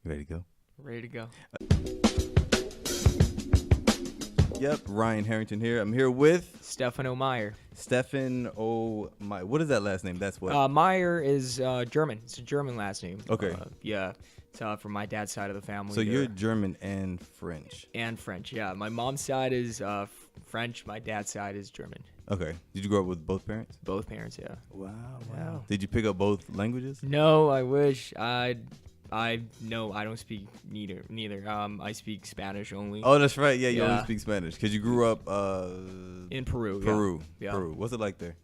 Ready to go? Ready to go. Yep, Ryan Harrington here. I'm here with Stefano Meyer. Stefan my what is that last name? That's what? Meyer is German. It's a German last name. Okay. Yeah. It's from my dad's side of the family. So you're German and French. And French, yeah. My mom's side is French. My dad's side is German. Okay. Did you grow up with both parents? Both parents, yeah. Wow. Yeah. Did you pick up both languages? No, I wish. I don't speak neither. I speak Spanish only. Oh, that's right. Yeah, you Yeah. only speak Spanish because you grew up In Peru. Peru. Yeah. Peru. What's it like there?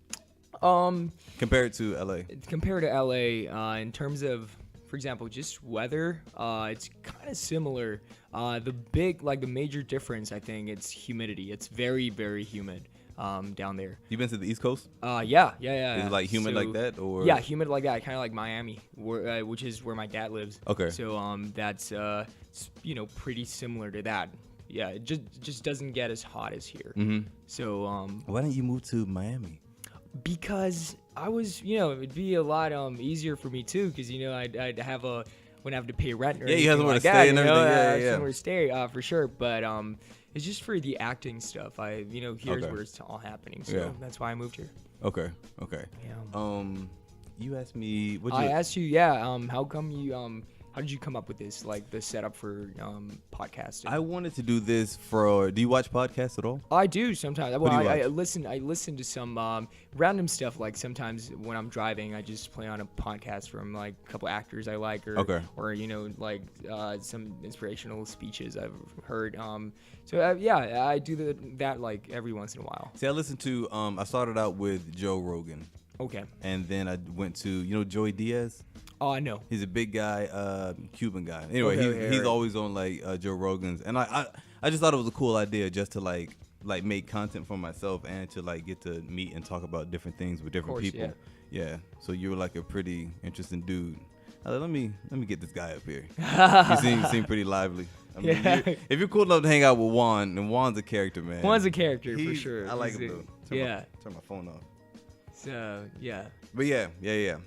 Yeah. Compared to LA. Compared to LA, in terms of, for example, just weather, it's kind of similar. The major difference, I think, it's humidity. It's very, very humid down there. You been to the East Coast? Yeah. Is it like humid like that, or? Yeah, humid like that, kind of like Miami, which is where my dad lives. Okay. So that's pretty similar to that. Yeah, it just doesn't get as hot as here. Mm-hmm. So Why didn't you move to Miami? because I was, it'd be a lot easier for me too, because I'd wouldn't have to pay rent or Yeah, you have anything somewhere to like that, stay and everything. Yeah. somewhere to stay for sure. But it's just for the acting stuff. Here's Okay. where it's all happening. So Yeah. that's why I moved here. Okay. Yeah. You asked me. I asked you, how come you how did you come up with this, like the setup for podcasting? I wanted to do this for. Do you watch podcasts at all? I do sometimes. What do you I watch? I listen to some random stuff. Like sometimes when I'm driving, I just play on a podcast from like a couple actors I like, or Okay. some inspirational speeches I've heard. I do that like every once in a while. See, I listened to. I started out with Joe Rogan, Okay. and then I went to Joey Diaz. Oh, I know. He's a big guy, Cuban guy. Anyway, Okay, he's right. always on like Joe Rogan's, and I just thought it was a cool idea just to like make content for myself and to like get to meet and talk about different things with different course, people. Yeah. So you were like a pretty interesting dude. I was like, let me get this guy up here. You seem pretty lively. I mean, Yeah. if you're cool enough to hang out with Juan, then Juan's a character, man. Juan's a character for He's- sure. I like He's him a- though. Yeah. Turn my phone off. So yeah. But yeah.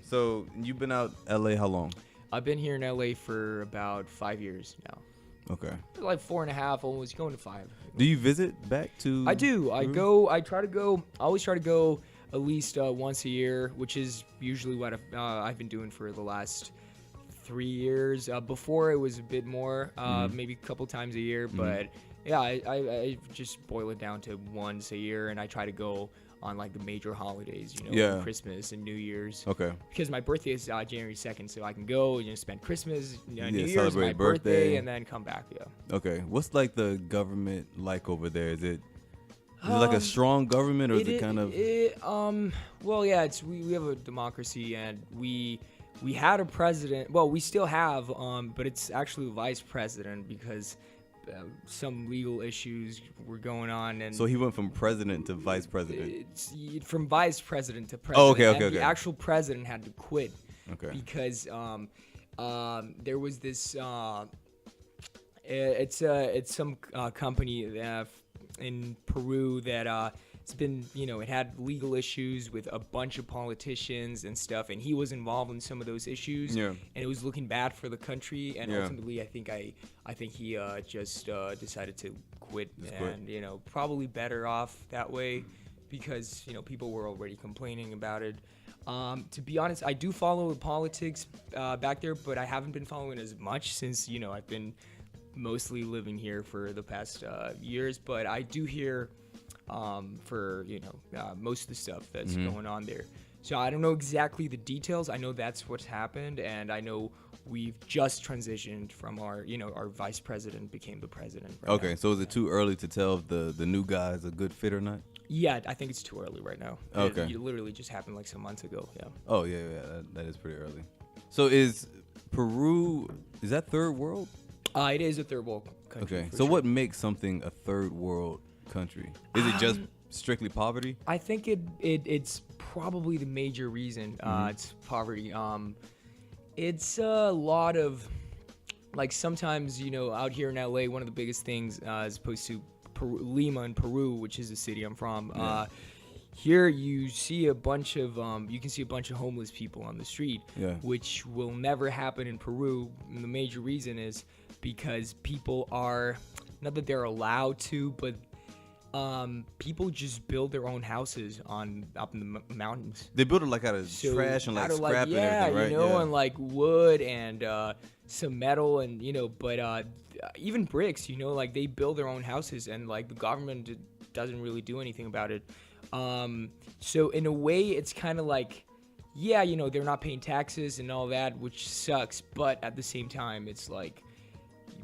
So you've been out LA how long? I've been here in LA for about 5 years now. Okay. Like 4.5, almost going to 5. Do you visit back to? I do. Peru? I always try to go at least once a year, which is usually what I've been doing for the last 3 years. Before it was a bit more, maybe a couple times a year. But yeah, I just boil it down to once a year, and I try to go on like the major holidays, Yeah. Christmas and New Year's. Okay. Because my birthday is January 2nd, so I can go and spend Christmas, New Year's, celebrate my birthday. and then come back. Yeah. Okay. What's like the government like over there? Is it like a strong government, or is it kind of? Well, yeah, we have a democracy, and we had a president. Well, we still have, but it's actually vice president because some legal issues were going on, and So he went from president to vice president. it's from vice president to president. okay, and okay. The actual president had to quit Okay. because there was this. It's some company in Peru that it's been, it had legal issues with a bunch of politicians and stuff, and he was involved in some of those issues. Yeah. And it was looking bad for the country, and Yeah. ultimately, I think he just decided to quit, quit. and probably better off that way because people were already complaining about it. To be honest, I do follow politics back there, but I haven't been following as much since I've been mostly living here for the past years. But I do hear for most of the stuff that's going on there. So I don't know exactly the details. I know that's what's happened, and I know we've just transitioned from our vice president became the president. Right Okay. now. So is it too early to tell if the new guy is a good fit or not? Yeah, I think it's too early right now. Okay. It literally just happened like some months ago. Yeah. Oh yeah. That is pretty early. So is Peru? Is that third world? It is a third world country. Okay. for So sure. what makes something a third world country? Is it just strictly poverty? I think it's probably the major reason. It's poverty. It's a lot of like sometimes out here in LA, one of the biggest things as opposed to Lima in Peru, which is the city I'm from. here you see a bunch of you can see a bunch of homeless people on the street, Yeah. which will never happen in Peru. And the major reason is because people are, not that they're allowed to, but people just build their own houses up in the mountains. They built it like out of So trash and like out of, scrap and yeah, everything, right? you know, Yeah. and like wood and some metal and but even bricks, like they build their own houses and like the government doesn't really do anything about it. So in a way, it's kind of like, yeah, they're not paying taxes and all that, which sucks. But at the same time, it's like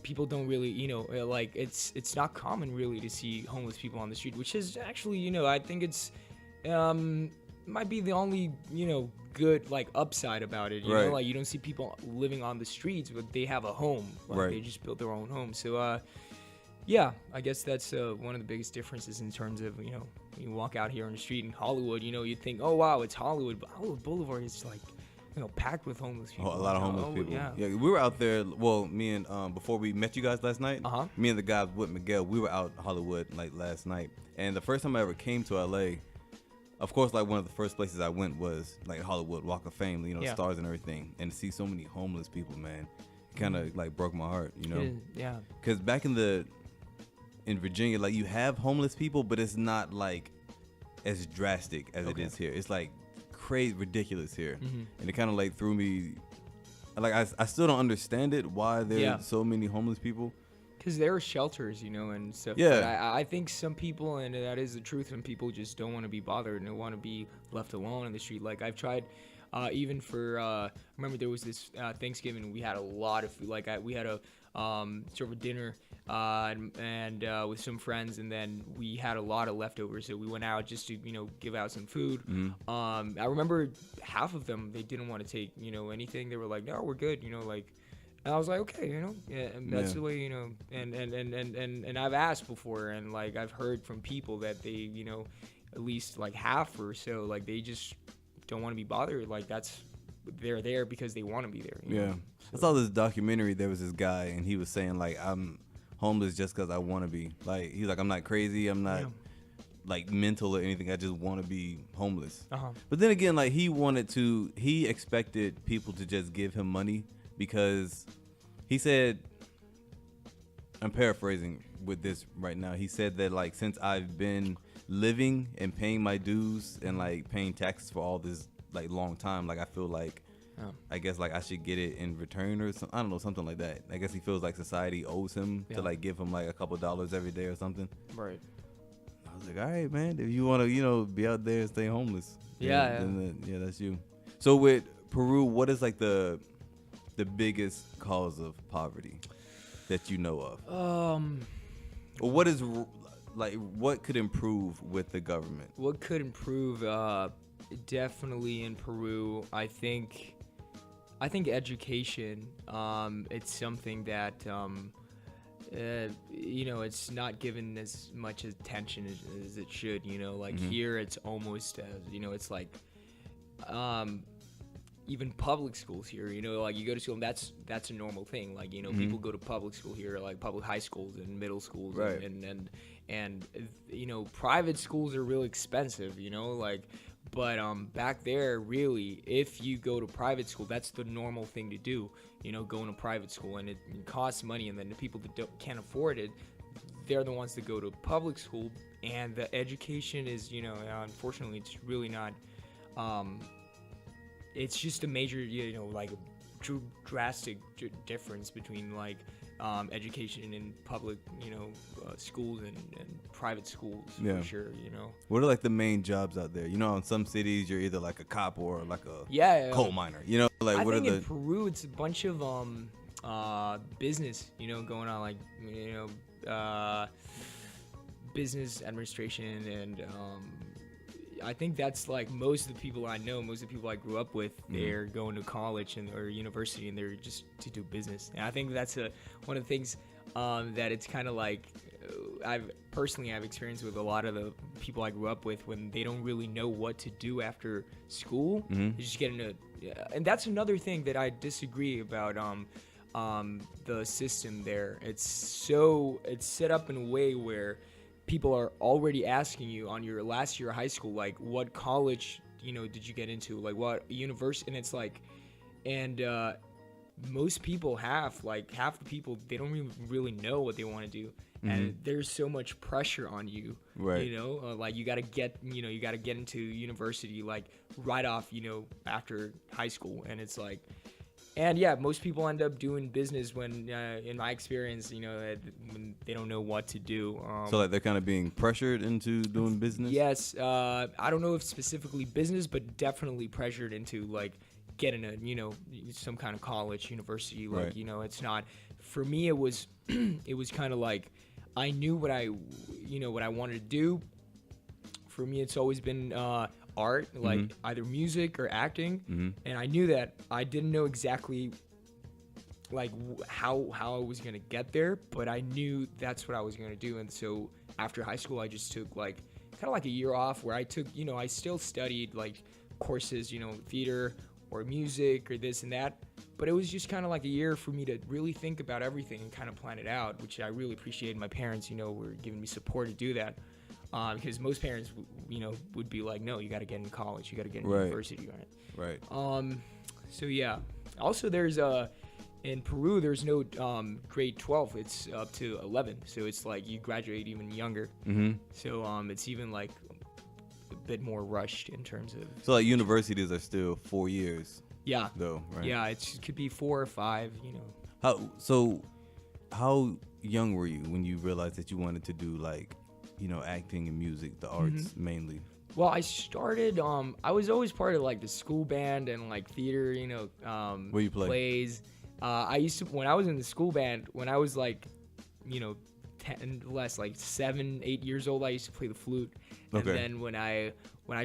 people don't really, like it's not common really to see homeless people on the street, which is actually, I think it's might be the only, good like upside about it. You Right. know, like you don't see people living on the streets, but they have a home. Like, Right. They just built their own home. So, yeah, I guess that's one of the biggest differences in terms of, when you walk out here on the street in Hollywood, you'd think, oh, wow, it's Hollywood. But Hollywood Boulevard is like, packed with homeless people. Oh, a lot of homeless Oh, people. Yeah. We were out there. Well, me and before we met you guys last night, Uh-huh. me and the guys with Miguel, we were out in Hollywood like last night. And the first time I ever came to LA, of course, like one of the first places I went was like Hollywood Walk of Fame, Yeah. stars and everything. And to see so many homeless people, man, it kind of like broke my heart, Yeah. Because back in Virginia, like you have homeless people, but it's not like as drastic as it is here. It's like crazy, ridiculous here, and it kind of like threw me. Like I still don't understand it, why there's so many homeless people. Because there are shelters, and stuff. Yeah. But I think some people, and that is the truth, some people just don't want to be bothered and they want to be left alone in the street. Like I've tried, even for, I remember there was this Thanksgiving, we had a lot of food. Like we had a sort of a dinner and with some friends, and then we had a lot of leftovers. So we went out just to, give out some food. I remember half of them, they didn't want to take, anything. They were like, no, we're good, And I was like, okay, yeah, and that's the way, and I've asked before, and like I've heard from people that they, at least like half or so, like they just don't want to be bothered. Like they're there because they want to be there. You know? I saw this documentary. There was this guy, and he was saying like, I'm homeless just because I want to be. Like he's like, I'm not crazy. I'm not like mental or anything. I just want to be homeless. But then again, like he expected people to just give him money. Because he said, I'm paraphrasing with this right now. He said that like since I've been living and paying my dues and like paying taxes for all this like long time, like I feel like I guess like I should get it in return or something. I don't know, something like that. I guess he feels like society owes him to like give him like a couple dollars every day or something. Right. I was like, all right, man. If you want to be out there and stay homeless, then that's you. So with Peru, what is like the biggest cause of poverty that you know of? Or what is like what could improve with the government? What could improve? Definitely in Peru, I think education. It's something that it's not given as much attention as it should. Like here, it's almost it's like even public schools here, like you go to school and that's a normal thing. Like, people go to public school here, like public high schools and middle schools, right. and private schools are real expensive, but back there, really, if you go to private school, that's the normal thing to do, going to private school, and it costs money, and then the people that can't afford it, they're the ones that go to public school, and the education is, unfortunately, it's really not, it's just a major, like drastic difference between like education in public, schools and private schools, for sure, What are like the main jobs out there? In some cities you're either like a cop or like a coal miner. Like I what think are in Peru it's a bunch of business, going on, like business administration, and I think that's like most of the people I know, most of the people I grew up with, they're going to college or university, and they're just to do business. And I think that's one of the things that it's kind of like I've experienced with a lot of the people I grew up with, when they don't really know what to do after school. They just get into, and that's another thing that I disagree about. The system there, it's set up in a way where people are already asking you on your last year of high school, like, what college, did you get into? Like, what university? And it's like, and most people half the people, they don't even really know what they want to do. And there's so much pressure on you, right? Like you got to get into university like right off, after high school. And it's like, and yeah, most people end up doing business when, in my experience, when they don't know what to do. So like they're kind of being pressured into doing business? Yes. I don't know if specifically business, but definitely pressured into like getting a, some kind of college, university. Like, right. It's not, for me, it was, it was kind of like, I knew what I wanted to do. For me, it's always been art, like either music or acting, and I knew that. I didn't know exactly like how I was gonna get there, but I knew that's what I was gonna do. And so after high school, I just took like kind of like a year off, where I took, I still studied like courses, theater or music or this and that. But it was just kind of like a year for me to really think about everything and kind of plan it out, which I really appreciated. My parents, were giving me support to do that. Because most parents, would be like, no, you got to get in college. You got to get in university, right? Right. So, yeah. Also, there's, in Peru, there's no grade 12. It's up to 11. So it's like you graduate even younger. So it's even like a bit more rushed in terms of. So like universities are still 4 years. Yeah. Though, right? Yeah, it could be 4 or 5, How young were you when you realized that you wanted to do like, acting and music, the arts mainly? Well, I started, I was always part of like the school band and like theater, where you play? Plays. I used to, when I was in the school band, when I was like, 10 less, like 7, 8 years old, I used to play the flute. And then when I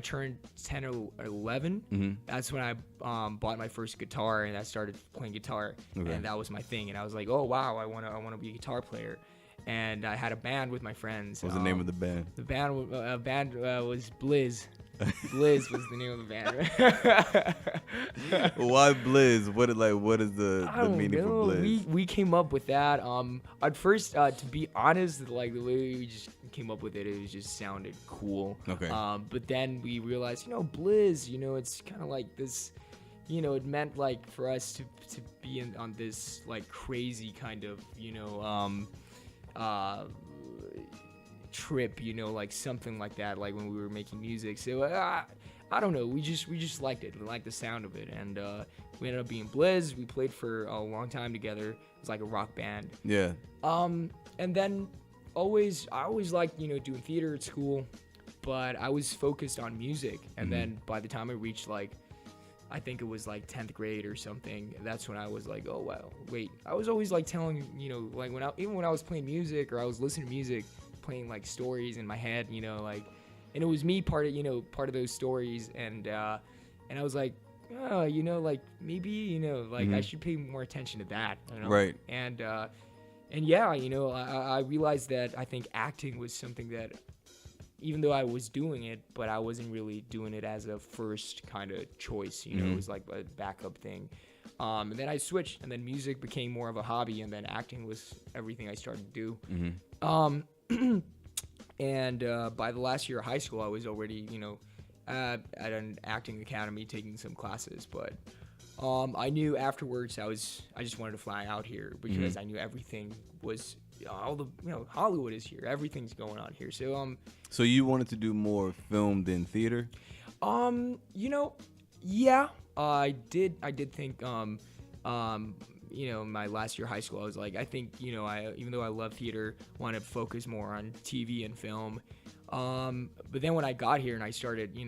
turned 10 or 11, that's when I bought my first guitar, and I started playing guitar, and that was my thing. And I was like, oh wow, I want to be a guitar player. And I had a band with my friends. What was the name of the band? The band was Blizz. Blizz was the name of the band. Why Blizz? What is the meaning for Blizz? We came up with that. At first, to be honest, like the way we just came up with it, it just sounded cool. Okay. But then we realized, Blizz, it's kind of like this, it meant like for us to be on this like crazy kind of, trip, like something like that, like when we were making music. So I don't know, we just liked it. We liked the sound of it, and we ended up being Blizz. We played for a long time together. It was like a rock band. Yeah. And then I always liked, doing theater at school, but I was focused on music. And then by the time I reached like, I think it was like 10th grade or something, that's when I was like, oh wow, wait. I was always like telling, like even when I was playing music or I was listening to music, playing like stories in my head, like, and it was me part of those stories. And I was like, oh, like maybe, like I should pay more attention to that. Right. And yeah, I realized that I think acting was something that, even though I was doing it, but I wasn't really doing it as a first kind of choice, it was like a backup thing. And then I switched, and then music became more of a hobby, and then acting was everything I started to do. And by the last year of high school, I was already, at an acting academy taking some classes, but I knew afterwards I just wanted to fly out here because I knew everything was all the Hollywood is here, everything's going on here. So you wanted to do more film than theater? Yeah, I did think my last year of high school, I was like, I think, even though I love theater, want to focus more on TV and film. But then when I got here and I started,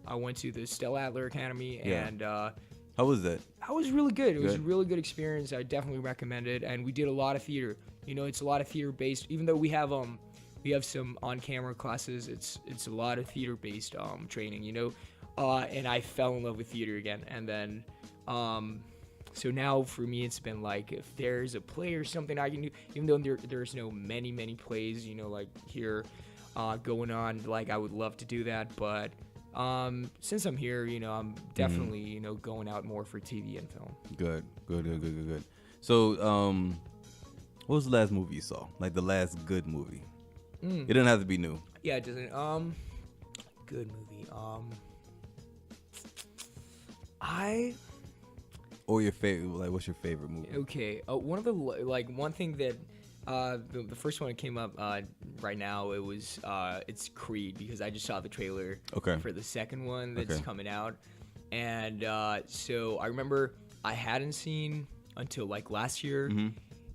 I went to the Stella Adler Academy, and how was that? That was really good. It was a really good experience. I definitely recommend it. And we did a lot of theater. It's a lot of theater based. Even though we have some on-camera classes, it's a lot of theater based training. And I fell in love with theater again. And then so now for me, it's been like, if there's a play or something I can do, even though there's no many plays, like here going on, like I would love to do that. But since I'm here, I'm definitely, going out more for TV and film. Good. So, what was the last movie you saw? Like the last good movie? It doesn't have to be new. Yeah, it doesn't. Good movie. Or your favorite, like, what's your favorite movie? Okay, one of the one thing that the first one that came up right now, it's Creed, because I just saw the trailer for the second one that's coming out, and so I remember I hadn't seen until like last year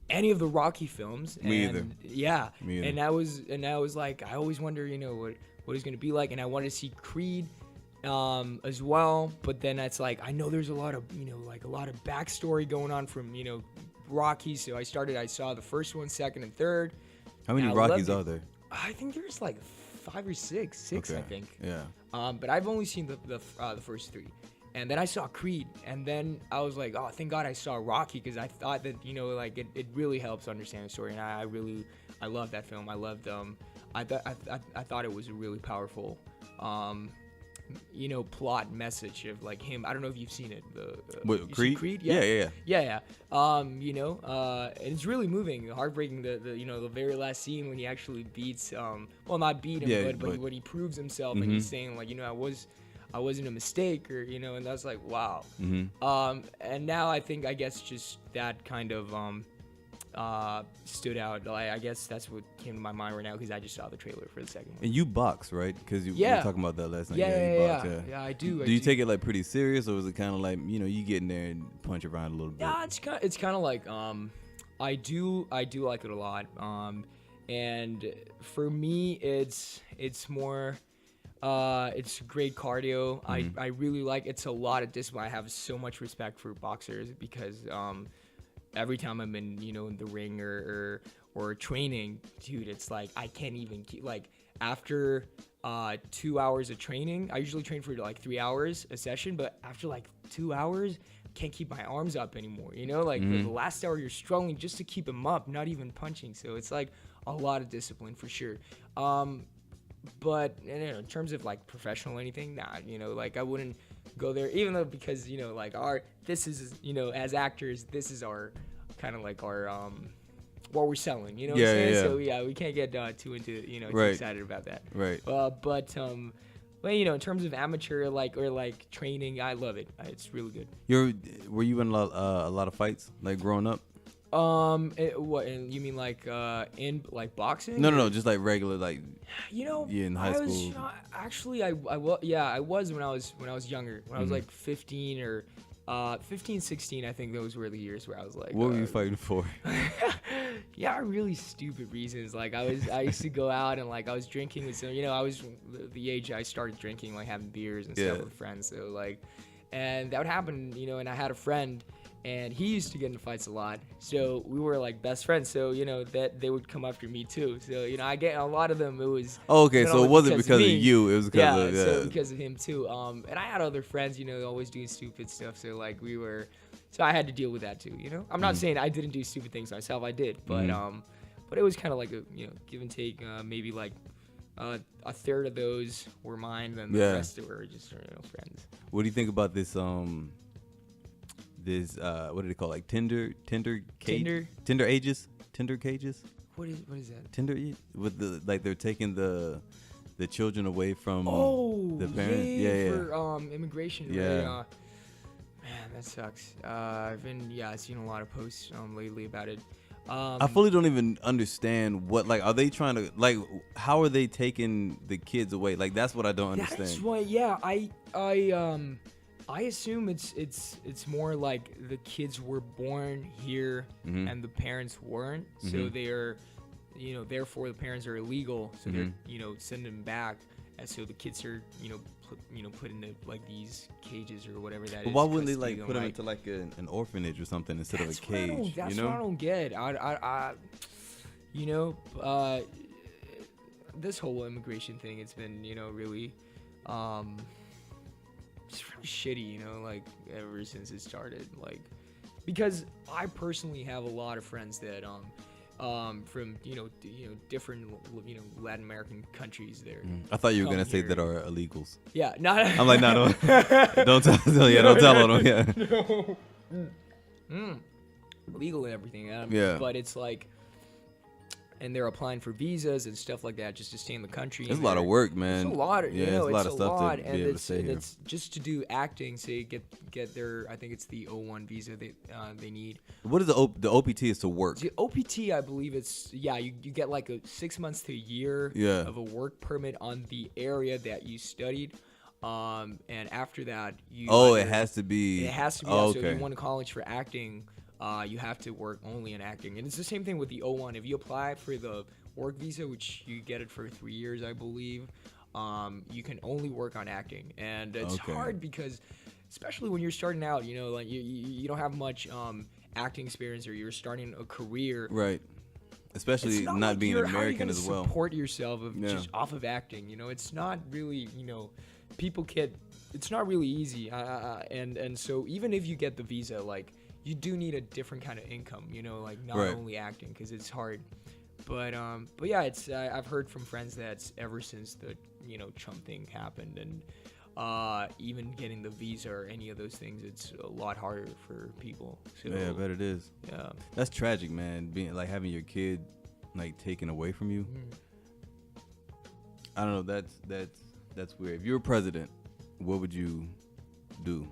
any of the Rocky films. Me either. Yeah, Me either. and I was like, I always wonder, what it's gonna be like, and I wanted to see Creed as well, but then it's like I know there's a lot of a lot of backstory going on from Rocky, so I saw the first one, second, and third. How many Rockies are there? I think there's like 5 or 6 I think. Yeah. But I've only seen the first 3, and then I saw Creed, and then I was like, oh, thank God I saw Rocky, because I thought that it really helps understand the story, and I love that film. I loved I thought it was a really powerful plot message of like him. I don't know if you've seen it. Creed? Creed? Yeah. And it's really moving, heartbreaking. The very last scene when he actually beats, not beat him, but when he proves himself and he's saying like, I wasn't a mistake, or and that's like, wow. And now I guess just that kind of stood out. Like, I guess that's what came to my mind right now, because I just saw the trailer for the second one. And you box, right? Because we were talking about that last night. Yeah, I do. Do you take it like pretty serious, or is it kind of like you get in there and punch around a little bit? Yeah, it's kind of like I do like it a lot. And for me, it's more. It's great cardio. I really like. It's a lot of discipline. I have so much respect for boxers, because every time I'm in in the ring or training, dude, it's like I can't even keep, like, after 2 hours of training. I usually train for like 3 hours a session, but after like 2 hours, can't keep my arms up anymore. Like the last hour you're struggling just to keep them up, not even punching. So it's like a lot of discipline for sure. But in terms of like professional anything, nah, like I wouldn't go there, even though, because like this is as actors, this is our kind of like our what we're selling, what I'm saying? Yeah. So yeah, we can't get too into too excited about that. Right. But in terms of amateur or training, I love it. It's really good. Were you in a lot of fights like growing up? What, you mean like in like boxing? No, just like regular, like in high school. Actually, I was when I was younger, when I was like 15 or 15, 16. I think those were the years where I was like, what were you fighting for? Yeah, really stupid reasons. Like I used to go out and like I was drinking with some, I was the age I started drinking, like having beers and stuff with friends. So like, and that would happen, and I had a friend, and he used to get into fights a lot, so we were like best friends. So that they would come after me too. So I get a lot of them. It was so it wasn't because of you. It was because of so because of him too. And I had other friends, always doing stupid stuff. So like so I had to deal with that too. I'm not saying I didn't do stupid things myself. I did, but it was kind of like a give and take. Maybe like a third of those were mine, and the rest were just friends. What do you think about this? This what do they call, like Tinder cages? What is that? Tinder with the, like, they're taking the children away from the parents. Yeah. For immigration. Yeah. Right? Man, that sucks. I've seen a lot of posts lately about it. I fully don't even understand what, like, are they trying to, like, how are they taking the kids away? Like, that's what I don't understand. That's why, I assume it's more like the kids were born here and the parents weren't, so they are, therefore the parents are illegal, so they're sending them back, and so the kids are put into like these cages or whatever that is. But why wouldn't they like put them into like an orphanage or something instead of a cage? That's what I don't get. This whole immigration thing, it's been really it's really shitty, like ever since it started, like, because I personally have a lot of friends that from different Latin American countries there. I thought you were gonna say that are illegals. Yeah, not. I'm like, no, don't tell. Yeah, don't tell them. Yeah. Illegal and everything. Yeah. But it's like, and they're applying for visas and stuff like that just to stay in the country. It's a lot of work, man. It's a lot. Yeah, it's a lot of stuff to be able to say here. It's just to do acting, so you get their, I think it's the O1 visa they need. What is the OPT is to work? The OPT, I believe it's, you get like a 6 months to a year of a work permit on the area that you studied. And after that, it has to be. It has to be. Oh, So okay. if you want to college for acting, you have to work only in acting. And it's the same thing with the O1. If you apply for the work visa, which you get it for 3 years, I believe, you can only work on acting. And it's hard because, especially when you're starting out, like you don't have much acting experience, or you're starting a career. Right. Especially not like being American as well. Support yourself just off of acting. It's not really, people get. It's not really easy. And so even if you get the visa, like, you do need a different kind of income, like not only acting, because it's hard. But yeah, it's I've heard from friends that ever since the Trump thing happened, and even getting the visa or any of those things, it's a lot harder for people. So, yeah, I bet it is. Yeah, that's tragic, man. Being like having your kid like taken away from you. I don't know. That's weird. If you were president, what would you do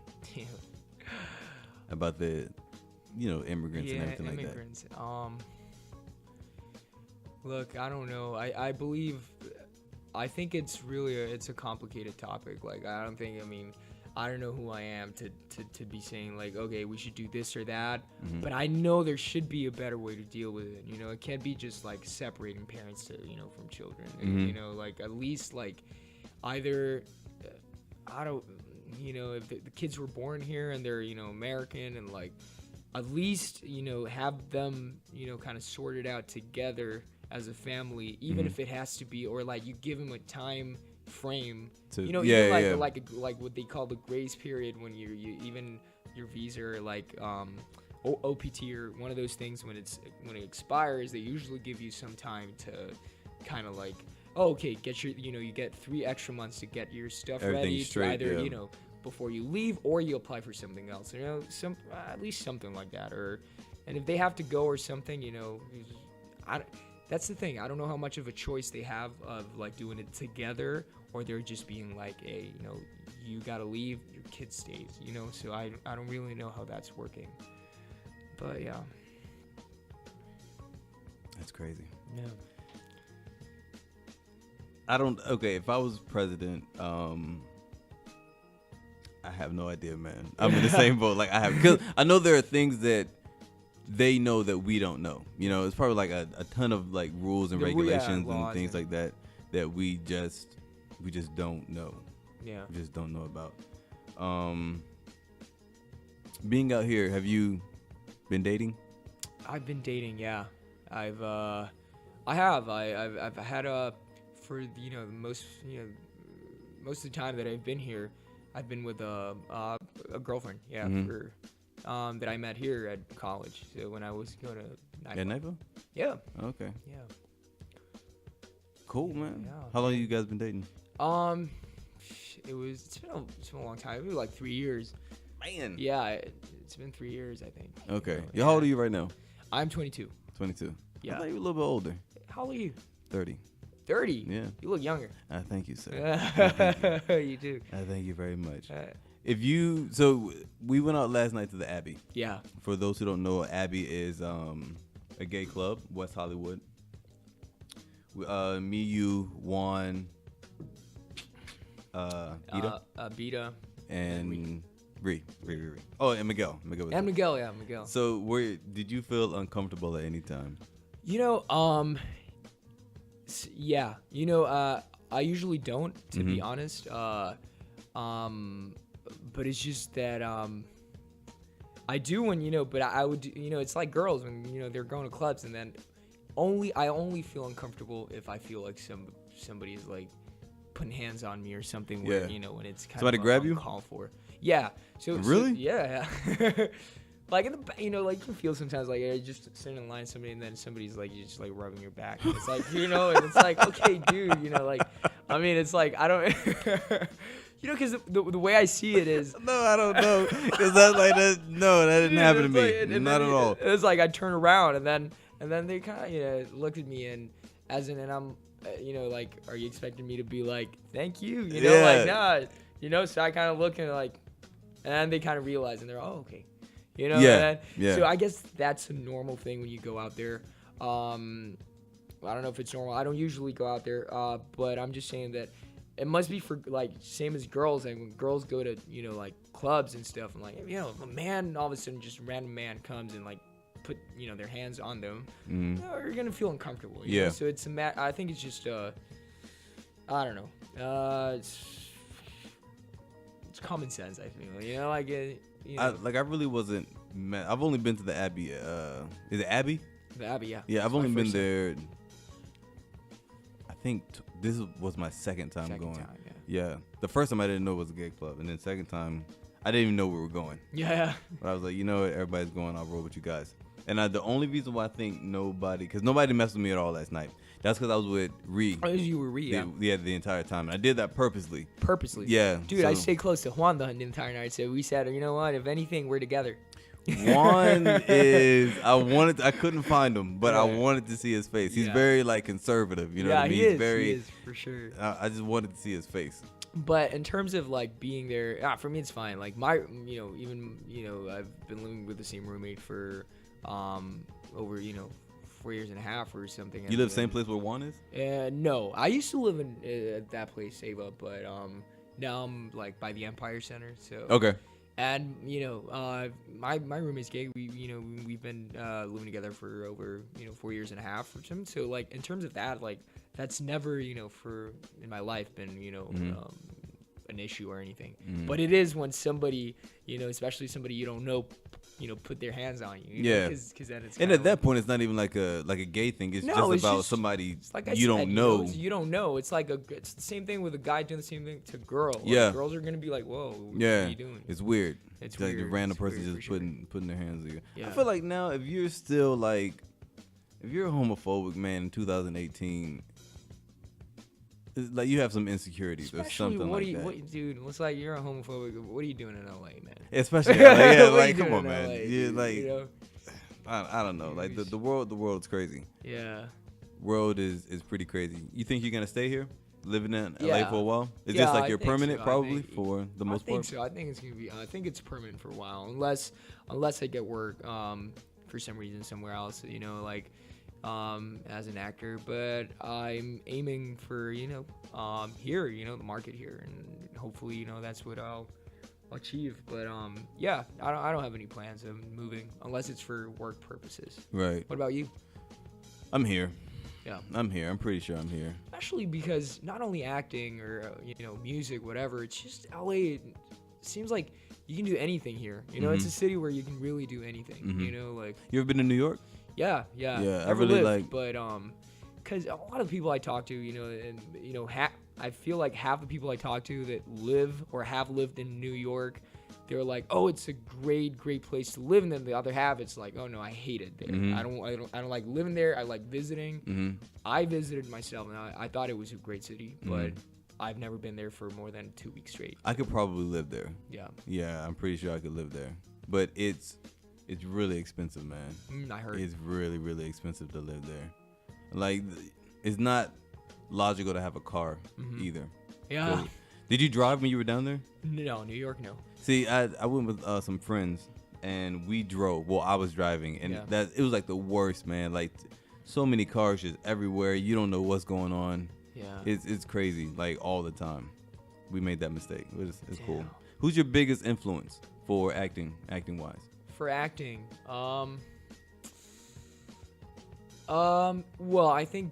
about the immigrants and everything like that? Look, I don't know. I think it's really it's a complicated topic. Like, I don't know who I am to be saying, like, okay, we should do this or that. But I know there should be a better way to deal with it. It can't be just like separating parents to from children. Like, at least like either if the kids were born here and they're American, and like at least have them kind of sorted out together as a family, even if it has to be, or like you give them a time frame to like what they call the grace period, when you even your visa, or like OPT or one of those things, when it expires, they usually give you some time to kind of like, get your you get 3 extra months to get your stuff ready, straight, to either before you leave, or you apply for something else, at least something like that. And if they have to go or something, that's the thing. I don't know how much of a choice they have of like doing it together, or they're just being like, hey, you gotta leave, your kid stays, so I don't really know how that's working. But yeah, that's crazy. Yeah. If I was president, I have no idea, man. I'm in the same boat. Like, because I know there are things that they know that we don't know. It's probably like a ton of like rules and regulations and things like that we just don't know. Yeah. We just don't know about. Being out here, have you been dating? I've been dating, yeah. I've had for most of the time that I've been here, I've been with a girlfriend, for that I met here at college. So when I was going to Nightville? Yeah. Okay. Yeah. Cool, man. Yeah. How long you guys been dating? It's been a long time. It was like 3 years. Man. Yeah, it's been 3 years, I think. Okay. How old are you right now? I'm 22. 22. Yeah. I thought you were a little bit older. How old are you? 30. 30? Yeah. You look younger. Thank you, sir. Thank you. You do. Thank you very much. So we went out last night to the Abbey. Yeah. For those who don't know, Abbey is a gay club, West Hollywood. Me, you, Juan, Beta. And Ree. Oh, and Miguel. Miguel was Miguel. So did you feel uncomfortable at any time? Yeah. I usually don't, to be honest. But it's just that I do when but I would it's like girls when they're going to clubs, and then I only feel uncomfortable if I feel like somebody's like putting hands on me or something. Where when it's kind somebody of grab you? Call for. Yeah. Really? Yeah. Like in the like you can feel sometimes like you're just sitting in line with somebody, and then somebody's like you're just like rubbing your back. And it's like and it's like, okay, dude, like it's like I don't. Because the way I see it is... No, I don't know. Because that's like that. No, that didn't happen to me. Like, Not at all. It was like I turn around, and then And then they kind of looked at me and I'm, like, are you expecting me to be like, thank you? Like, nah. So I kind of look and like, and then they kind of realize and they're, oh, okay. Yeah. So I guess that's a normal thing when you go out there. I don't know if it's normal. I don't usually go out there, but I'm just saying that it must be for, like, same as girls. And when girls go to, like, clubs and stuff, and, like, if a man, all of a sudden, just a random man comes and, like, put, their hands on them, you're going to feel uncomfortable. You know? So it's I think it's just, I don't know. It's common sense, I feel. Like, I really wasn't, I've only been to the Abbey. Is it Abbey? The Abbey, yeah. Yeah, I've only been there. I think this was my second time going. Yeah. The first time I didn't know it was a gay club, and then second time I didn't even know we were going. Yeah. But I was like, everybody's going. I'll roll with you guys. And the only reason why I think because nobody messed with me at all last night. That's because I was with Ree. Oh, you were Ree, yeah. The entire time. And I did that purposely. Purposely? Yeah. Dude, I stayed close to Juan the entire night. So we said, you know what? If anything, we're together. Juan I couldn't find him, but I wanted to see his face. He's very, like, conservative. You know what I mean? He is, for sure. I just wanted to see his face. But in terms of, like, being there, for me, it's fine. Like, I've been living with the same roommate for over 4 years and a half or something. You live the same place where Juan is? No, I used to live in that place, Ava, but now I'm, like, by the Empire Center. So okay. And my roommate's gay. We've been living together for over 4 years and a half or something. So, like, in terms of that, like, that's never in my life been an issue or anything. But it is when somebody especially somebody you don't know put their hands on you. Because then it's and at that point it's not even like a gay thing. It's just about somebody you don't know. You don't know. It's like it's the same thing with a guy doing the same thing to a girl. Yeah. Like, girls are gonna be like, whoa, what are you doing? It's weird. It's like weird. the random person just putting their hands on you. Yeah. I feel like now if you're still like if you're a homophobic man in 2018, it's like you have some insecurities or something like that. Dude, looks like you're a homophobic. What are you doing in LA, man? Especially LA, like come on, man. LA, yeah, like I don't know. Like the world's crazy. Yeah. World is pretty crazy. You think you're gonna stay here, living in LA for a while? Is this like your permanent, probably for the most part? I think so. I think it's gonna be. I think it's permanent for a while, unless I get work for some reason somewhere else. As an actor, but I'm aiming for here, the market here, and hopefully that's what I'll achieve. But I don't have any plans of moving unless it's for work purposes. Right. What about you? I'm here. Yeah. I'm here. I'm pretty sure I'm here. Especially because not only acting or music, whatever, it's just LA. It seems like you can do anything here. It's a city where you can really do anything. Like you ever been to New York? Yeah. I really lived, but because a lot of people I talk to, I feel like half the people I talk to that live or have lived in New York, they're like, oh, it's a great place to live, and then the other half, it's like, oh no, I hate it there. I don't like living there. I like visiting. I visited myself, and I thought it was a great city, but I've never been there for more than 2 weeks straight. I could probably live there. Yeah, I'm pretty sure I could live there, but it's really expensive, man. I heard. It's really, really expensive to live there. Like, it's not logical to have a car either. Yeah. Did you drive when you were down there? No, New York, no. See, I went with some friends, and we drove. Well, I was driving, and it was like the worst, man. Like, so many cars just everywhere. You don't know what's going on. Yeah. It's crazy, like, all the time. We made that mistake. It's cool. Who's your biggest influence for acting-wise? For acting, well, I think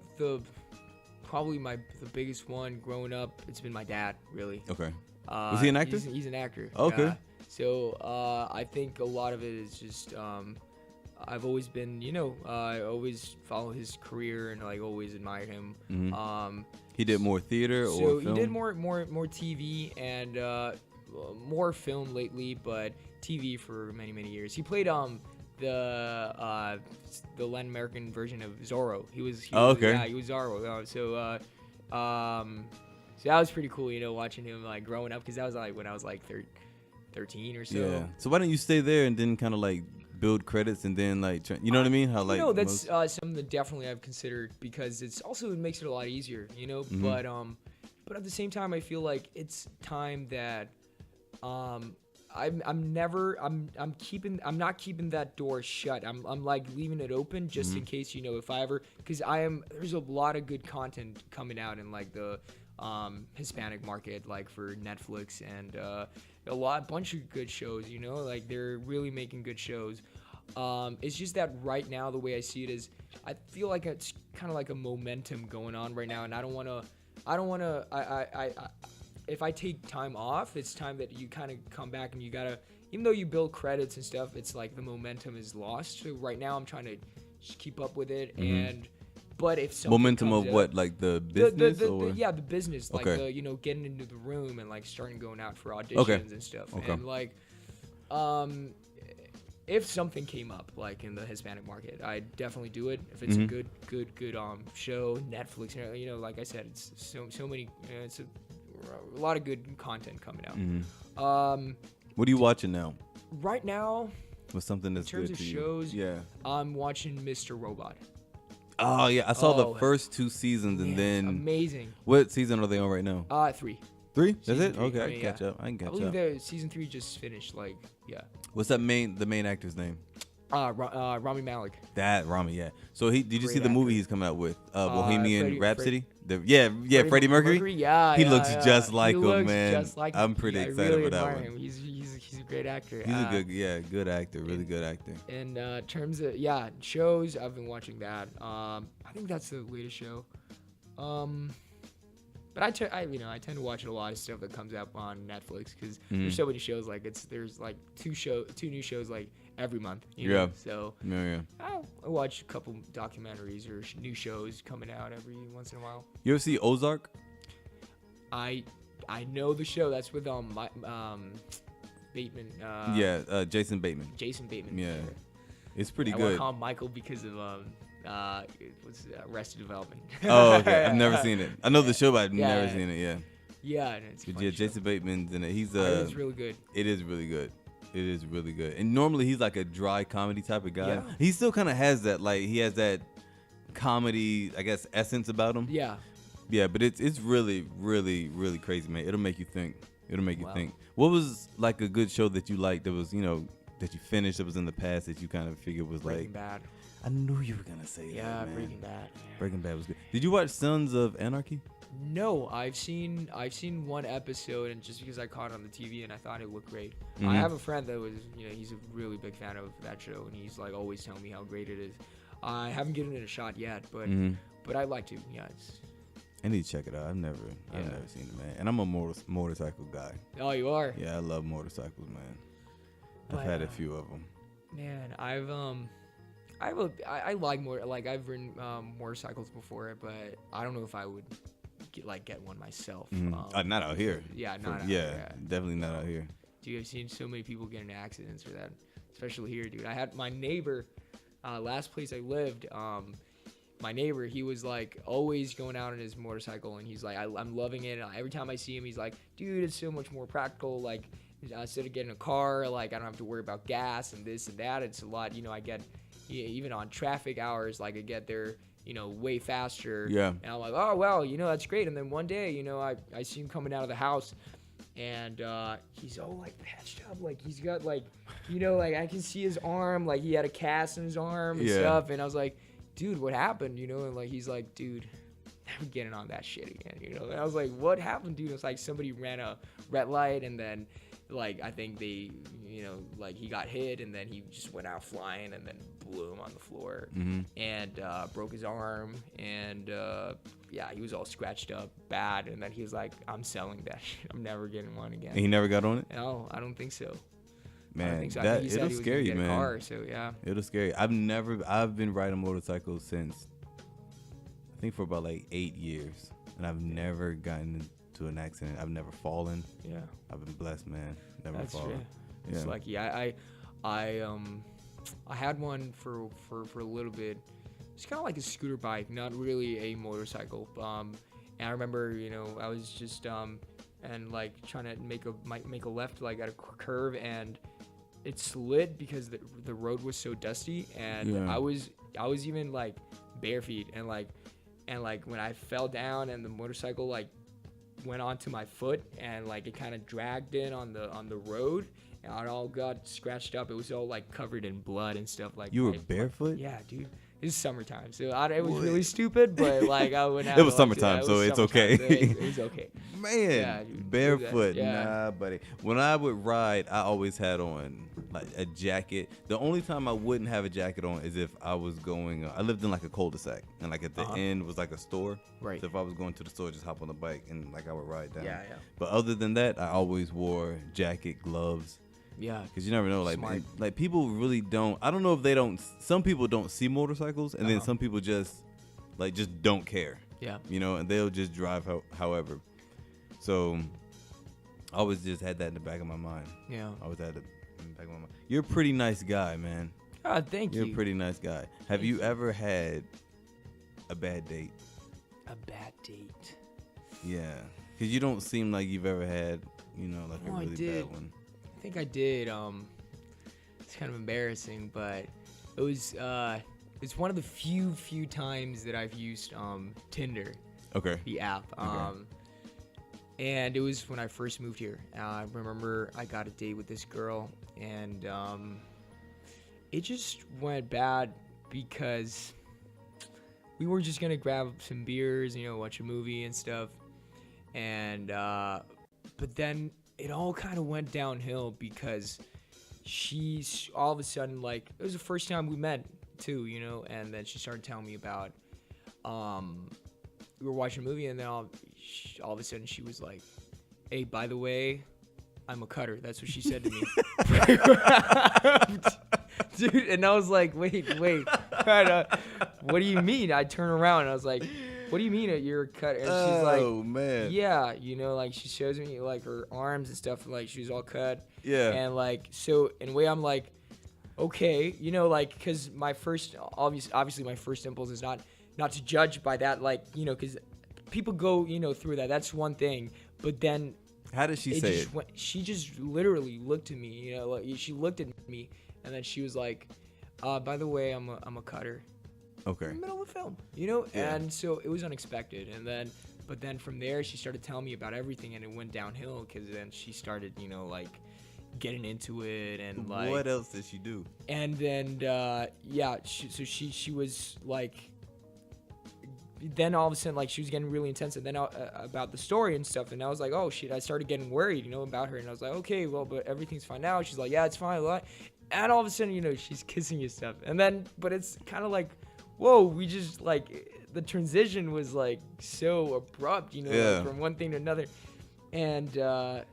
probably the biggest one growing up, it's been my dad, really. Okay. Was he an actor? He's an actor. Okay. So I think a lot of it is just I've always been, I always follow his career and like always admired him. He did more theater or film? So he did more TV and more film lately, but TV for many years. He played the Latin American version of Zorro. He was okay. Yeah, he was Zorro. So that was pretty cool, watching him like growing up, because that was like when I was like 13 or so. Yeah. So why didn't you stay there and then kind of like build credits and then like you know what I mean? How like that's something that definitely I've considered because it makes it a lot easier, Mm-hmm. But at the same time I feel like it's time that I'm not keeping that door shut. I'm like leaving it open just Mm-hmm. in case, if I ever, because there's a lot of good content coming out in like the Hispanic market, like for Netflix and bunch of good shows, like they're really making good shows. It's just that right now the way I see it is I feel like it's kind of like a momentum going on right now, and I don't want to if I take time off, it's time that you kind of come back and you gotta, even though you build credits and stuff, it's like the momentum is lost. So right now I'm trying to just keep up with it. Mm-hmm. But if something momentum comes of up, what, like the business or the business, like okay. the getting into the room and like starting going out for auditions and stuff. Okay. And like if something came up like in the Hispanic market, I'd definitely do it. If it's a good show, Netflix, like I said, it's so many, it's a lot of good content coming out. Mm-hmm. What are you watching now? Right now, what's something that's in terms good of to shows, you? Yeah. I'm watching Mr. Robot. Oh yeah, I saw the first 2 seasons and then amazing. What season are they on right now? 3. 3? That's Season it? 3. Okay, I I mean, can catch up. I can catch up. I believe season 3 just finished. Like, yeah. What's the main actor's name? Rami Malek. That Rami, yeah. So did you see the movie he's coming out with? Bohemian Rhapsody? Freddie Mercury? Yeah, he looks just like him, man. Just like I'm pretty excited really for that admire one. him. He's a great actor. He's a good actor, really good actor. In terms of shows, I've been watching that. I think that's the latest show. But I tend to watch a lot of stuff that comes up on Netflix because there's so many shows. Like there's like two new shows like every month. You know? So I watch a couple documentaries or new shows coming out every once in a while. You ever see Ozark? I know the show. That's with Bateman. Jason Bateman. Jason Bateman. Yeah, it's pretty good. I want to call him Michael because of Arrested Development. Oh, okay. I've never seen it. I know the show, but I've never seen it. Yeah. Yeah, and it's yeah. Jason Bateman's in it. He's it's really good. It is really good. It is really good. And normally he's like a dry comedy type of guy. Yeah. He still kind of has that, like he has that comedy, I guess, essence about him. Yeah. Yeah, but it's really, really, really crazy, man. It'll make you think. Think. What was like a good show that you liked that was, that you finished that was in the past that you kind of figured was Breaking like Bad. I knew you were gonna say that. Yeah, Man. Breaking Bad. Breaking Bad was good. Did you watch Sons of Anarchy? No, I've seen one episode, and just because I caught it on the TV and I thought it looked great. Mm-hmm. I have a friend that was, he's a really big fan of that show, and he's like always telling me how great it is. I haven't given it a shot yet, but I'd like to. Yeah, I need to check it out. I've never seen it, man. And I'm a motorcycle guy. Oh, you are? Yeah, I love motorcycles, man. I've had a few of them. Man, I like I've ridden motorcycles before, but I don't know if I would get one myself. Not out here. Yeah, not out here. Yeah, definitely not out here. Dude, I've seen so many people get into accidents for that, especially here, dude. I had my neighbor, last place I lived. My neighbor, he was like always going out on his motorcycle, and he's like, I'm loving it. And every time I see him, he's like, dude, it's so much more practical. Like instead of getting a car, like I don't have to worry about gas and this and that. It's a lot, I get even on traffic hours, like I get there, way faster. Yeah. And I'm like, oh well, that's great. And then one day, I see him coming out of the house, and he's all like patched up, like he's got like, like I can see his arm, like he had a cast in his arm and stuff. And I was like, dude, what happened? And like he's like, dude, never getting on that shit again. And I was like, what happened, dude? It's like somebody ran a red light, and then like I think they, like he got hit, and then he just went out flying, and then blew him on the floor, and broke his arm, and he was all scratched up bad. And then he was like, I'm selling that shit. I'm never getting one again. And he never got on it? No, I don't think so. Man, so. It'll scare you, man. Car, so yeah, it'll scare you. I've been riding motorcycles since I think for about like 8 years, and I've never gotten into an accident. I've never fallen. Yeah, I've been blessed, man. Never That's fallen. True. Yeah. It's lucky. I had one for a little bit. It's kind of like a scooter bike, not really a motorcycle. And I remember, I was just and like trying to make a left like at a curve, and it slid because the road was so dusty, and I was even like bare feet, and like when I fell down and the motorcycle like went onto my foot, and like it kind of dragged in on the road, and it all got scratched up. It was all like covered in blood and stuff. Like, you were barefoot? Yeah, dude. It's summertime, so it was really stupid, but like I wouldn't have it was summertime, so it's okay. So it was okay. Man, yeah, dude, barefoot, yeah. nah, buddy. When I would ride, I always had on like a jacket. The only time I wouldn't have a jacket on is if I was going. I lived in like a cul-de-sac, and like at the end was like a store. Right. So if I was going to the store, just hop on the bike and like I would ride down. Yeah. But other than that, I always wore jacket, gloves. Yeah, because you never know. Like people really don't. I don't know if they don't. Some people don't see motorcycles, and then some people just don't care. Yeah, you know, and they'll just drive however. So I always just had that in the back of my mind. Yeah, I always had it in the back of my mind. You're a pretty nice guy, man. Thank you. You're a pretty nice guy. Have you ever had a bad date? A bad date? Yeah, because you don't seem like you've ever had, like a really bad one. I think I did. It's kind of embarrassing, but it was it's one of the few times that I've used Tinder. Okay. The app. Okay. And it was when I first moved here. I remember I got a date with this girl, and it just went bad because we were just gonna grab some beers, watch a movie and stuff, and but then it all kind of went downhill because she's all of a sudden, like, it was the first time we met too, and then she started telling me about we were watching a movie, and then all of a sudden she was like, hey, by the way, I'm a cutter. That's what she said to me. Dude, and I was like, wait, what do you mean? I turn around and I was like, what do you mean you're a cutter? And she's like, oh man, yeah, like she shows me like her arms and stuff, and like she was all cut. Yeah. And like, so in a way I'm like, okay, like, because my first, obviously my first impulse is not to judge by that, like, because people go, through that. That's one thing. But then, how did she say it? She just literally looked at me, like, she looked at me, and then she was like, by the way, I'm a cutter. Okay. In the middle of a film, Yeah. And so it was unexpected. But then from there, she started telling me about everything, and it went downhill because then she started, like, getting into it, and like. What else did she do? And then, she was like. Then all of a sudden, like, she was getting really intense, and then about the story and stuff, and I was like, oh shit, I started getting worried, about her, and I was like, okay, well, but everything's fine now. She's like, yeah, it's fine. And all of a sudden, she's kissing you stuff, and then, but it's kind of like, whoa, we just, like, the transition was like so abrupt, like, from one thing to another, and I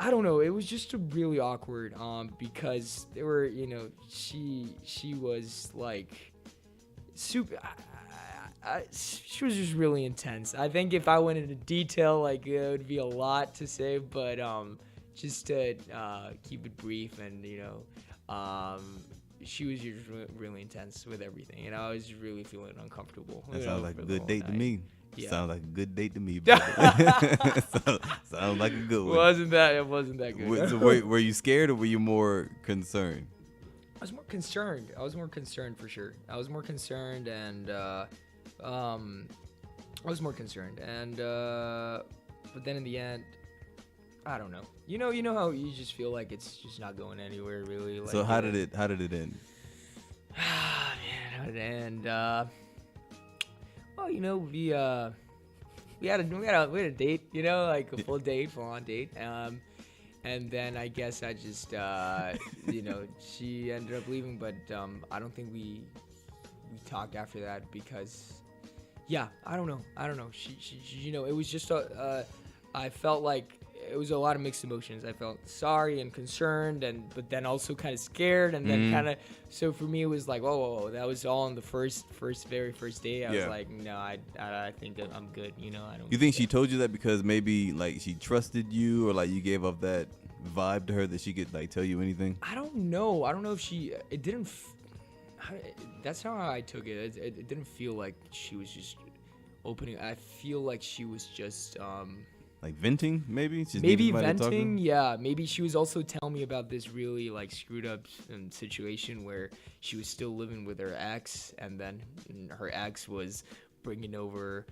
don't know, it was just really awkward, because they were, she was like super. She was just really intense. I think if I went into detail, like, it would be a lot to say, but just to keep it brief, and she was just really intense with everything, and I was really feeling uncomfortable. That sounds like a good date to me. Yeah. Sounds like a good date to me. Sounds like a good one. It wasn't that good. So were you scared, or were you more concerned? I was more concerned for sure. I was more concerned, and but then in the end, I don't know. You know how you just feel like it's just not going anywhere really. Like, so how did it end? Man, how did it end? Well, we had a date, like a full date, full on date. And then I guess I just, she ended up leaving, but I don't think we talked after that because, yeah, I don't know. She it was just I felt like it was a lot of mixed emotions. I felt sorry and concerned, but then also kind of scared, and then kind of. So for me, it was like, whoa, that was all on the very first day. I was like, no, I think that I'm good. I don't. You think she told you that because maybe like she trusted you, or like you gave off that vibe to her that she could like tell you anything? I don't know if she. It didn't. That's how I took it. It didn't feel like she was just opening. I feel like she was just Like venting, maybe? She's maybe venting, yeah. Maybe she was also telling me about this really like screwed up situation where she was still living with her ex, and then her ex was bringing over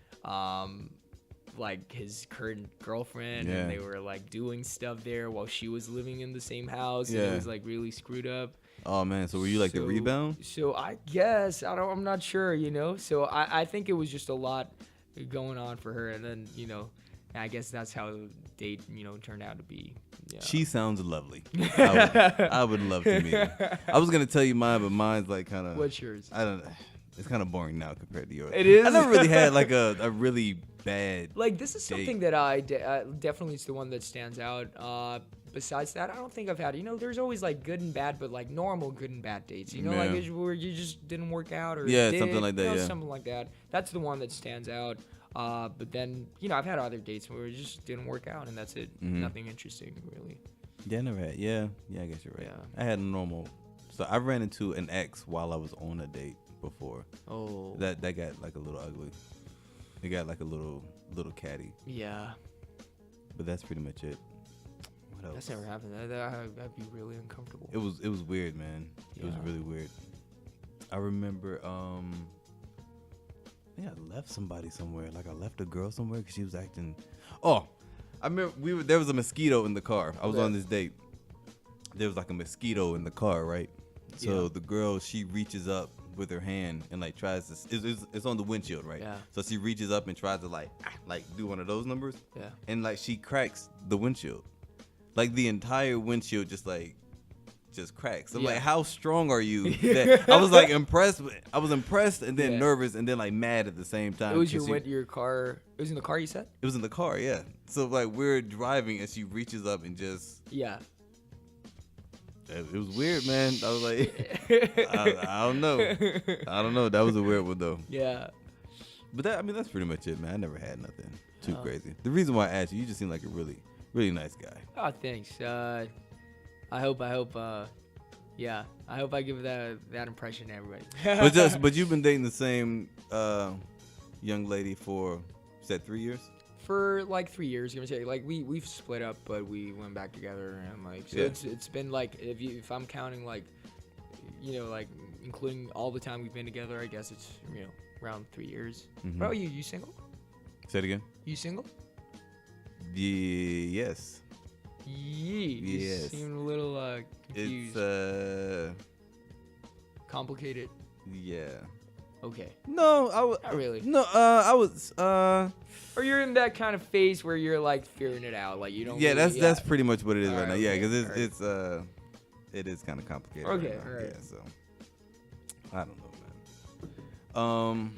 like his current girlfriend, and they were like doing stuff there while she was living in the same house, and it was like really screwed up. Oh man, so were you like the rebound? So I guess I'm not sure, So I think it was just a lot going on for her, and then I guess that's how the date turned out to be. Yeah. She sounds lovely. I would love to meet her. I was gonna tell you mine, but mine's like kind of. What's yours? I don't. It's kind of boring now compared to yours. It is. I never really had like a really bad. Like this is date. something that I definitely is the one that stands out. Besides that, I don't think I've had. There's always like good and bad, but like normal good and bad dates. Like where you just didn't work out or something like that. Something like that. That's the one that stands out. But then I've had other dates where it just didn't work out, and that's it. Nothing interesting really. Yeah, I never had. Yeah, I guess you're right. Yeah. I had a normal. So I ran into an ex while I was on a date before. Oh. That got like a little ugly. It got like a little catty. Yeah. But that's pretty much it. What else? That's never happened. That'd be really uncomfortable. It was weird, man. It was really weird. I remember I think I left somebody somewhere. Like I left a girl somewhere because she was acting. Oh, I remember there was a mosquito in the car. I was on this date. There was like a mosquito in the car, right? So the girl, she reaches up with her hand and like tries to. It's on the windshield, right? Yeah. So she reaches up and tries to like do one of those numbers. Yeah. And like she cracks the windshield, like the entire windshield just cracks. I'm like, how strong are you? I was like impressed. I was impressed and then nervous and then like mad at the same time. It was your car. It was in the car, you said? It was in the car, yeah. So like we're driving and she reaches up and just. Yeah. It was weird, man. I was like, I don't know. I don't know. That was a weird one though. Yeah. But that's pretty much it, man. I never had nothing too crazy. The reason why I asked you just seem like a really, really nice guy. Oh, thanks. I hope. Yeah, I hope I give that impression to everybody. but you've been dating the same young lady for 3 years? For like 3 years, gonna say. Like we've split up, but we went back together, and like so it's been like if I'm counting like like including all the time we've been together, I guess it's around 3 years. Mm-hmm. What about you? You single? Say it again. You single? Yes. You seem a little confused. It's complicated. Yeah. Okay. No, not really. No, I was Or you're in that kind of phase where you're like figuring it out, like you don't. Yeah, really, that's pretty much what it is right now. Okay, Yeah, because it is kind of complicated. Okay, right now. all right. Yeah, so I don't know, man.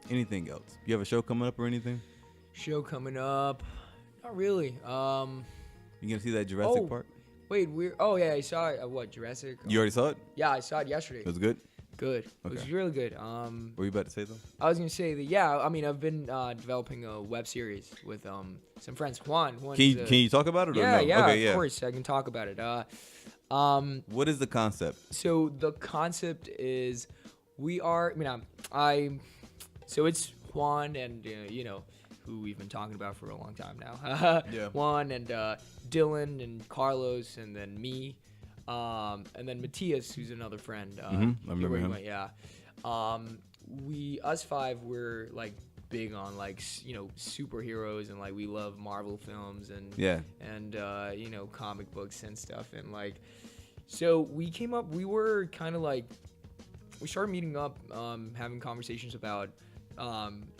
Anything else? You have a show coming up or anything? Show coming up? Not really. You gonna see that Jurassic Park? Wait, I saw it. What, Jurassic? You already saw it? Yeah, I saw it yesterday. It was good? Good. Okay. It was really good. What were you about to say though? I was gonna say that. Yeah, I mean, I've been developing a web series with some friends. Juan. Can you talk about it? Yeah, or no? yeah, Okay, of course, I can talk about it. What is the concept? So the concept is so it's Juan and who we've been talking about for a long time now. Yeah. Juan and Dylan and Carlos and then me. And then Matthias, who's another friend. I remember him. Yeah. Us five, we're like big on like superheroes, and like we love Marvel films and comic books and stuff, and like so we were kind of like we started meeting up, having conversations about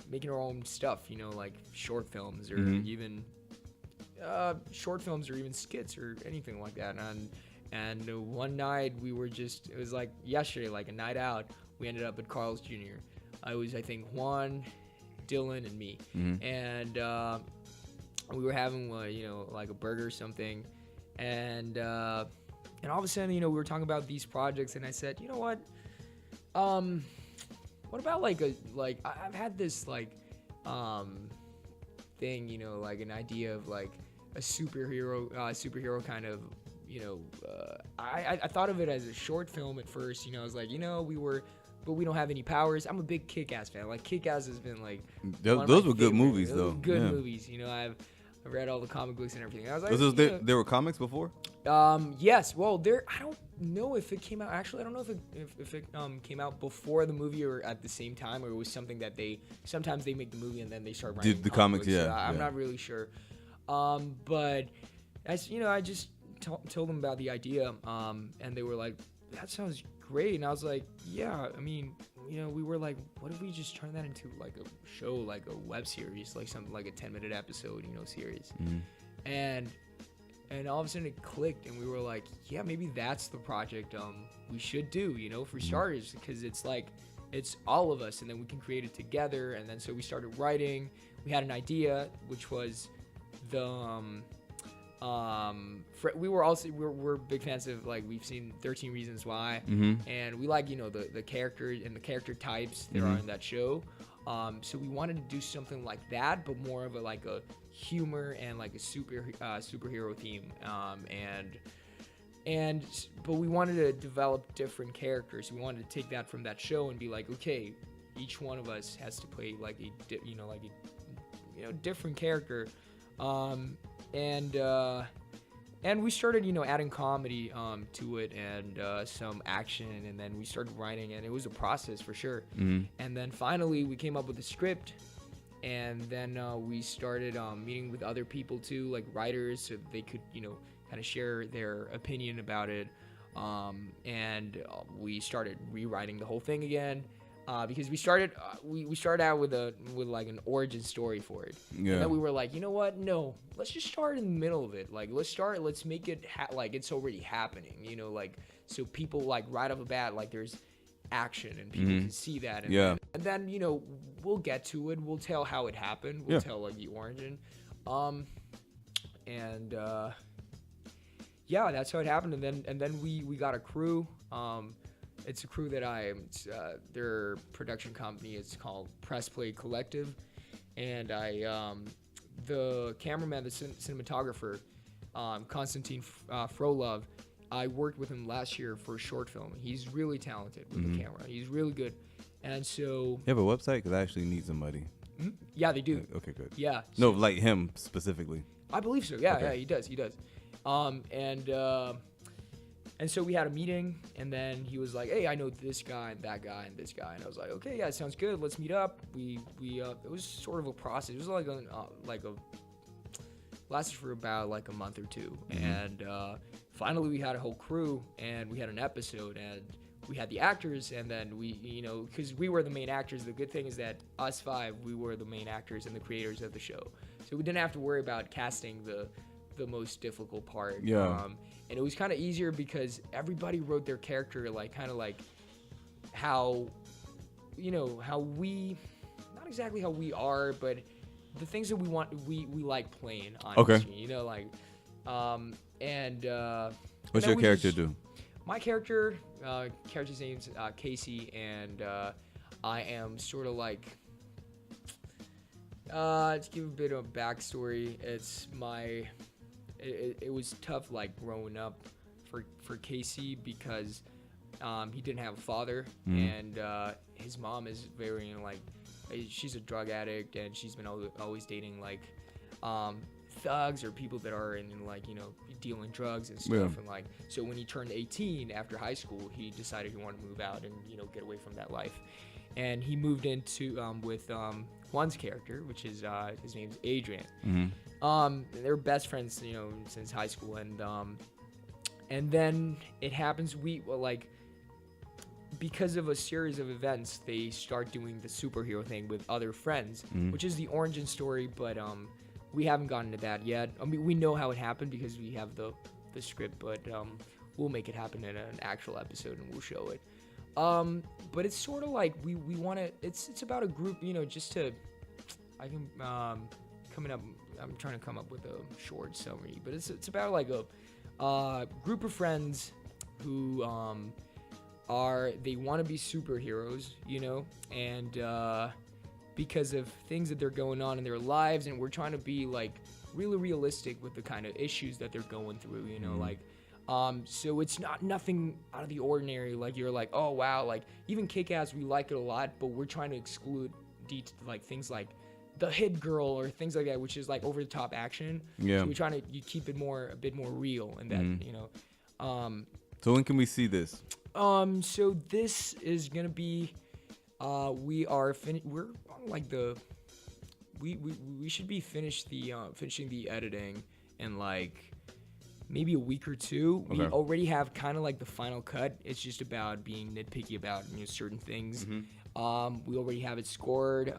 making our own stuff, like short films or even short films or even skits or anything like that. And one night it was like yesterday, like a night out, we ended up at Carl's Jr. I think Juan, Dylan, and me. And we were having like a burger or something, and all of a sudden we were talking about these projects, and I said, you know what about I've had this like thing, like an idea of like a superhero kind of I thought of it as a short film at first. I was like, but we don't have any powers. I'm a big Kick-Ass fan. Like Kick-Ass has been like those were good movies though. Good movies. I I've read all the comic books and everything. I was like, there were comics before? Yes. Well, I don't know if it came out. Actually, I don't know if it came out before the movie or at the same time, or it was something that sometimes they make the movie and then they start writing the comics. Books. Yeah, I'm not really sure. But as I just told them about the idea, and they were like, "That sounds great." And I was like, "Yeah, I mean, we were like, what if we just turn that into like a show, like a web series, like something like a 10-minute episode, series." And all of a sudden it clicked, and we were like, yeah, maybe that's the project we should do, for starters, because it's like, it's all of us, and then we can create it together. And then so we started writing. We had an idea, which was we're big fans of, like, we've seen 13 Reasons Why, and we like the characters and the character types that are in that show. So we wanted to do something like that, but more of a humor and like a superhero theme. But we wanted to develop different characters. We wanted to take that from that show and be like, okay, each one of us has to play like a different character. And we started, adding comedy to it and some action, and then we started writing, and it was a process for sure. And then finally we came up with a script, and then we started meeting with other people too, like writers, so they could, kind of share their opinion about it. And we started rewriting the whole thing again. Because we started out with like an origin story for it. Yeah. And then we were like, you know what? No, let's just start in the middle of it. Like, let's make it like it's already happening. Like, so people, like, right off the bat, like, there's action and people can see that. And then we'll get to it. We'll tell how it happened. We'll tell like the origin. That's how it happened. And then we got a crew. It's a crew that their production company is called Press Play Collective, and the cameraman, the cinematographer, Konstantin Frolov, I worked with him last year for a short film. He's really talented with the camera. He's really good, and so. You have a website? Because I actually need somebody. Yeah, they do. Okay, good. Yeah. No, like him specifically. I believe so. Yeah, okay. Yeah, he does. And so we had a meeting, and then he was like, "Hey, I know this guy and that guy and this guy," and I was like, "Okay, yeah, sounds good. Let's meet up." It was sort of a process. It was lasted for about like a month or two, and finally we had a whole crew, and we had an episode, and we had the actors, and then we, because we were the main actors. The good thing is that us five, we were the main actors and the creators of the show, so we didn't have to worry about casting the most difficult part. Yeah. And it was kind of easier because everybody wrote their character like kind of like how we, not exactly how we are, but the things that we want, we like playing on screen, What's your character do? My character's name's Casey, and I am sort of like, to give a bit of a backstory, it was tough, like, growing up for Casey because he didn't have a father, and his mom is very, she's a drug addict, and she's been always dating, like, thugs or people that are in, dealing drugs and stuff. And, like, so when he turned 18 after high school, he decided he wanted to move out and, get away from that life. And he moved into with Juan's character, which is his name's Adrian. They're best friends, since high school, and then it happens because of a series of events, they start doing the superhero thing with other friends, which is the origin story, but we haven't gotten to that yet. I mean, we know how it happened because we have the script, but we'll make it happen in an actual episode and we'll show it. But it's sort of like we want to. It's about a group, just to. I can I'm trying to come up with a short summary, but it's about like a group of friends who they want to be superheroes, and because of things that they're going on in their lives, and we're trying to be like really realistic with the kind of issues that they're going through, so it's nothing out of the ordinary. Like you're like, oh wow, like even Kick-Ass, we like it a lot, but we're trying to exclude things like the hit girl or things like that, which is like over the top action. Yeah. So we're trying to keep it a bit more real, and that you know. So when can we see this? So this is gonna be, we're on like we should be finishing the editing in like maybe a week or two. Okay. We already have kind of like the final cut. It's just about being nitpicky about certain things. We already have it scored,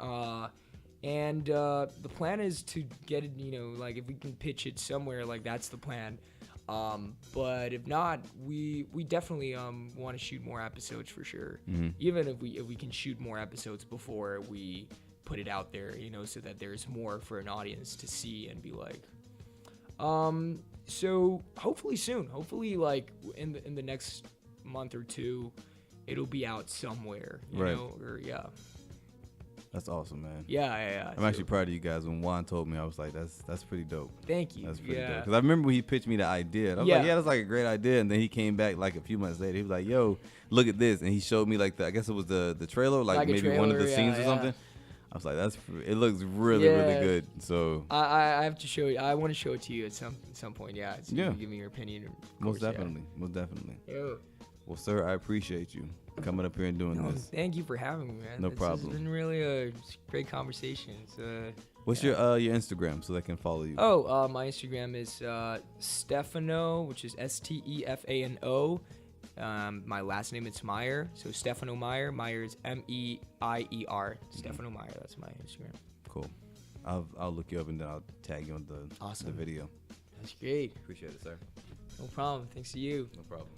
and the plan is to get it. Like if we can pitch it somewhere, like that's the plan. But if not, we definitely want to shoot more episodes for sure. Even if we can shoot more episodes before we put it out there, so that there's more for an audience to see and be like. So hopefully soon, like in the next month or two, it'll be out somewhere, you know, or yeah. That's awesome, man. Yeah. I'm actually proud of you guys. When Juan told me, I was like, that's pretty dope. Thank you. That's pretty dope. Because I remember when he pitched me the idea. And I was like, yeah, that's like a great idea. And then he came back like a few months later. He was like, yo, look at this. And he showed me like I guess it was the trailer, like maybe one of the scenes or something. I was like, it looks really, really good. So I have to show you. I want to show it to you at some point. Yeah. So you can give me your opinion. Most definitely. Yeah. Well, sir, I appreciate you coming up here and doing this. Thank you for having me, man. No problem. It's been really a great conversation. What's your Instagram so they can follow you? Oh, my Instagram is Stefano, which is Stefano. My last name is Meyer, so Stefano Meyer. Meyer is Meier. Stefano Meyer. That's my Instagram. Cool. I'll look you up and then I'll tag you on the video. That's great. Appreciate it, sir. No problem. Thanks to you. No problem.